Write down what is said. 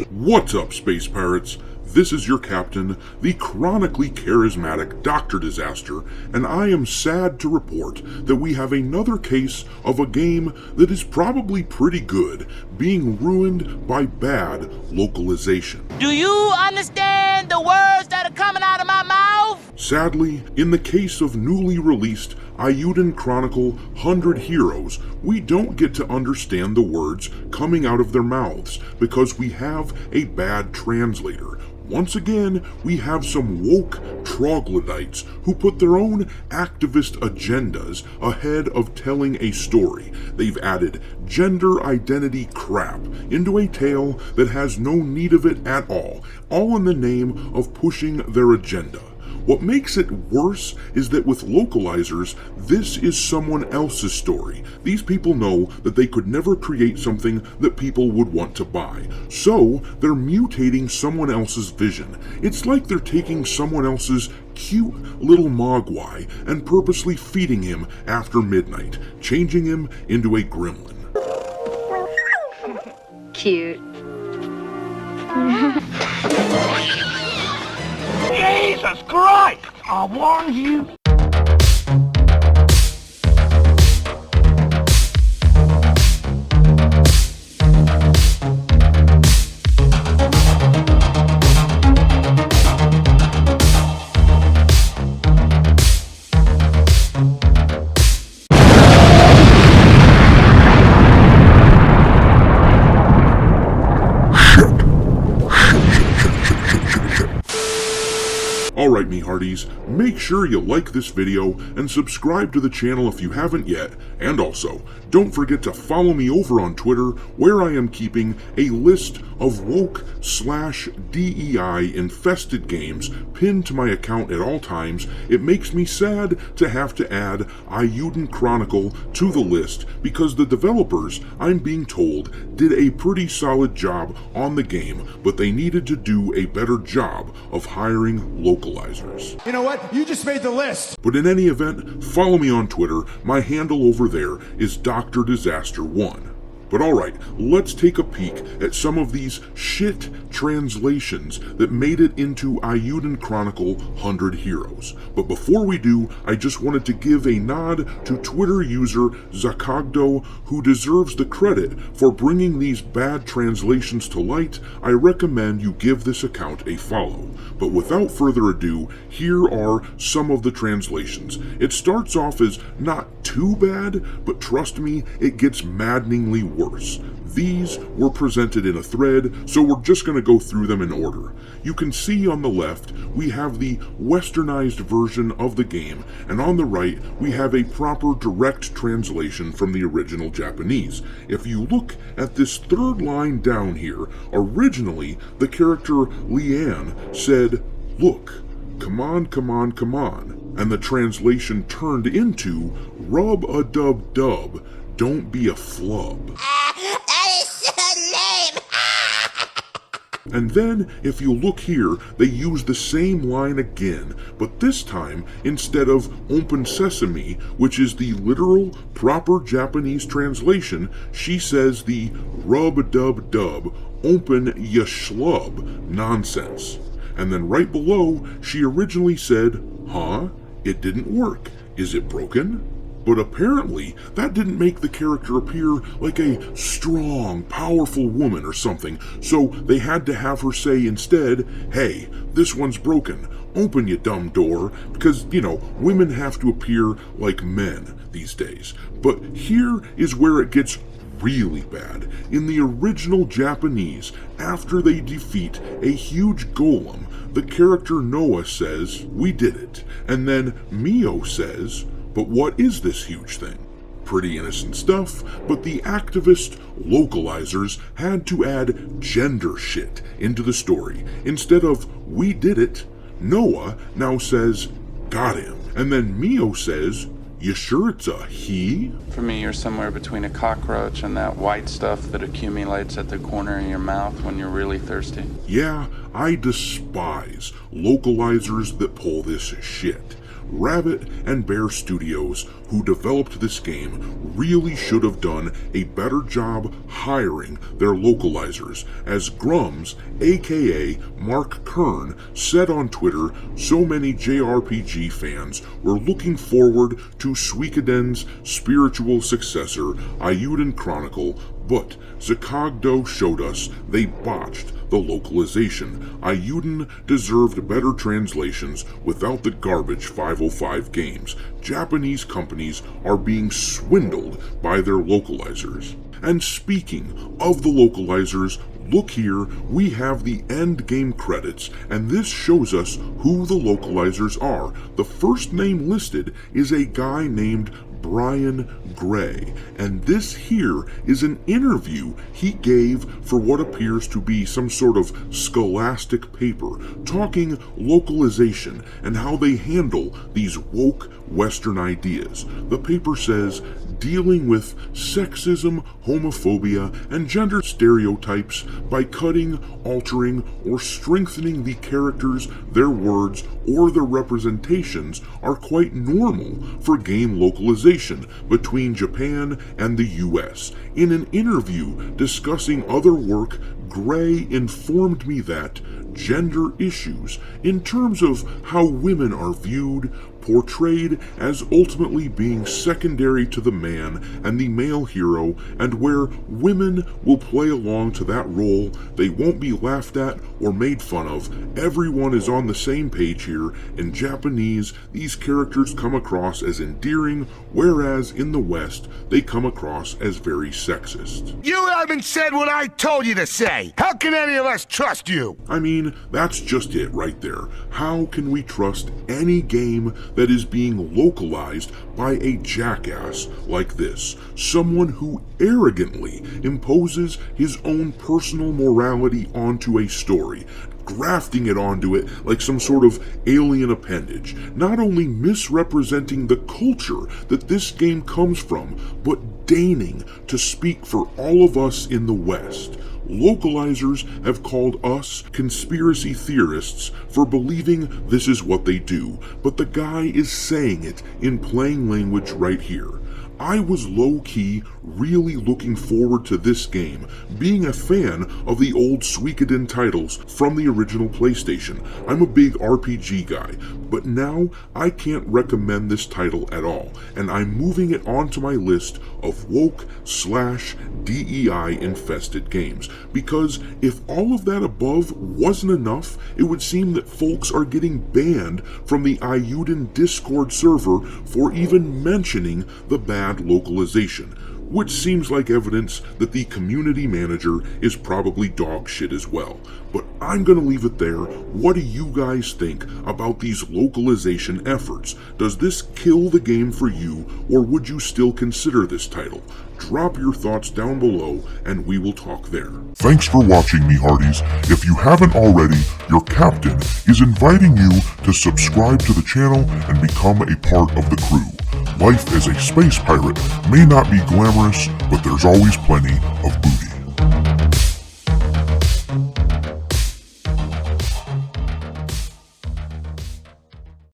What's up, Space Pirates? This is your captain, the chronically charismatic Dr. Disaster, and I am sad to report that we have another case of a game that is probably pretty good being ruined by bad localization. Do you understand the words that are coming out of my mouth? Sadly, in the case of newly released Eiyuden Chronicle 100 Heroes, we don't get to understand the words coming out of their mouths because we have a bad translator. Once again, we have some woke troglodytes who put their own activist agendas ahead of telling a story. They've added gender identity crap into a tale that has no need of it at all in the name of pushing their agenda. What makes it worse is that with Localizers, this is someone else's story. These people know that they could never create something that people would want to buy. So, they're mutating someone else's vision. It's like they're taking someone else's cute little mogwai and purposely feeding him after midnight, changing him into a gremlin. Cute. Jesus Christ! I warned you! Alright, me hearties, make sure you like this video and subscribe to the channel if you haven't yet, and also, don't forget to follow me over on Twitter where I am keeping a list of woke/DEI infested games pinned to my account at all times. It makes me sad to have to add Eiyuden Chronicle to the list because the developers, I'm being told, did a pretty solid job on the game, but they needed to do a better job of hiring localizers. You know what? You just made the list. But in any event, follow me on Twitter. My handle over there is Dr. Disaster 1. But alright, let's take a peek at some of these shit translations that made it into Eiyuden Chronicle 100 Heroes. But before we do, I just wanted to give a nod to Twitter user Zakagdo, who deserves the credit for bringing these bad translations to light. I recommend you give this account a follow. But without further ado, here are some of the translations. It starts off as not too bad, but trust me, it gets maddeningly worse. These were presented in a thread, so we're just going to go through them in order. You can see on the left, we have the westernized version of the game, and on the right, we have a proper direct translation from the original Japanese. If you look at this third line down here, originally, the character Leanne said, "Look, come on, come on, come on," and the translation turned into, "Rub-a-dub-dub, don't be a flub." That is so lame! And then, if you look here, they use the same line again, but this time, instead of "Open Sesame," which is the literal, proper Japanese translation, she says the "Rub-a-dub-dub, open ya schlub" nonsense. And then right below, she originally said, "Huh? It didn't work. Is it broken?" But apparently, that didn't make the character appear like a strong, powerful woman or something, so they had to have her say instead, "Hey, this one's broken. Open you dumb door," because, women have to appear like men these days. But here is where it gets really bad. In the original Japanese, after they defeat a huge golem, the character Noah says, "We did it," and then Mio says, "But what is this huge thing?" Pretty innocent stuff, but the activist Localizers had to add gender shit into the story. Instead of "We did it," Noah now says, "Got him," and then Mio says, "You sure it's a he?" For me, you're somewhere between a cockroach and that white stuff that accumulates at the corner of your mouth when you're really thirsty. Yeah, I despise localizers that pull this shit. Rabbit and Bear Studios, who developed this game, really should have done a better job hiring their localizers, as Grums, aka Mark Kern, said on Twitter so many JRPG fans were looking forward to Suikoden's spiritual successor, Eiyuden Chronicle, but Zakagdo showed us they botched the localization. Eiyuden deserved better translations without the garbage 505 games. Japanese companies are being swindled by their localizers. And speaking of the localizers, look here, we have the end game credits, and this shows us who the localizers are. The first name listed is a guy named Brian Gray, and this here is an interview he gave for what appears to be some sort of scholastic paper, talking localization and how they handle these woke Western ideas. The paper says, dealing with sexism, homophobia, and gender stereotypes by cutting, altering, or strengthening the characters, their words, or their representations are quite normal for game localization between Japan and the US. In an interview discussing other work, Gray informed me that gender issues, in terms of how women are viewed, portrayed as ultimately being secondary to the man and the male hero, and where women will play along to that role, they won't be laughed at or made fun of. Everyone is on the same page here. In Japanese, these characters come across as endearing, whereas in the West, they come across as very sexist. You haven't said what I told you to say. How can any of us trust you? I mean, that's just it right there. How can we trust any game that is being localized by a jackass like this? Someone who arrogantly imposes his own personal morality onto a story, grafting it onto it like some sort of alien appendage, not only misrepresenting the culture that this game comes from, but deigning to speak for all of us in the West. Localizers have called us conspiracy theorists for believing this is what they do, but the guy is saying it in plain language right here. I was low-key really looking forward to this game, being a fan of the old Suikoden titles from the original PlayStation. I'm a big RPG guy, but now I can't recommend this title at all, and I'm moving it onto my list of woke/DEI infested games, because if all of that above wasn't enough, it would seem that folks are getting banned from the Eiyuden Discord server for even mentioning the bad localization, which seems like evidence that the community manager is probably dog shit as well. But I'm gonna leave it there. What do you guys think about these localization efforts? Does this kill the game for you, or would you still consider this title? Drop your thoughts down below, and we will talk there. Thanks for watching, me hearties. If you haven't already, your captain is inviting you to subscribe to the channel and become a part of the crew. Life as a space pirate may not be glamorous, but there's always plenty of booty.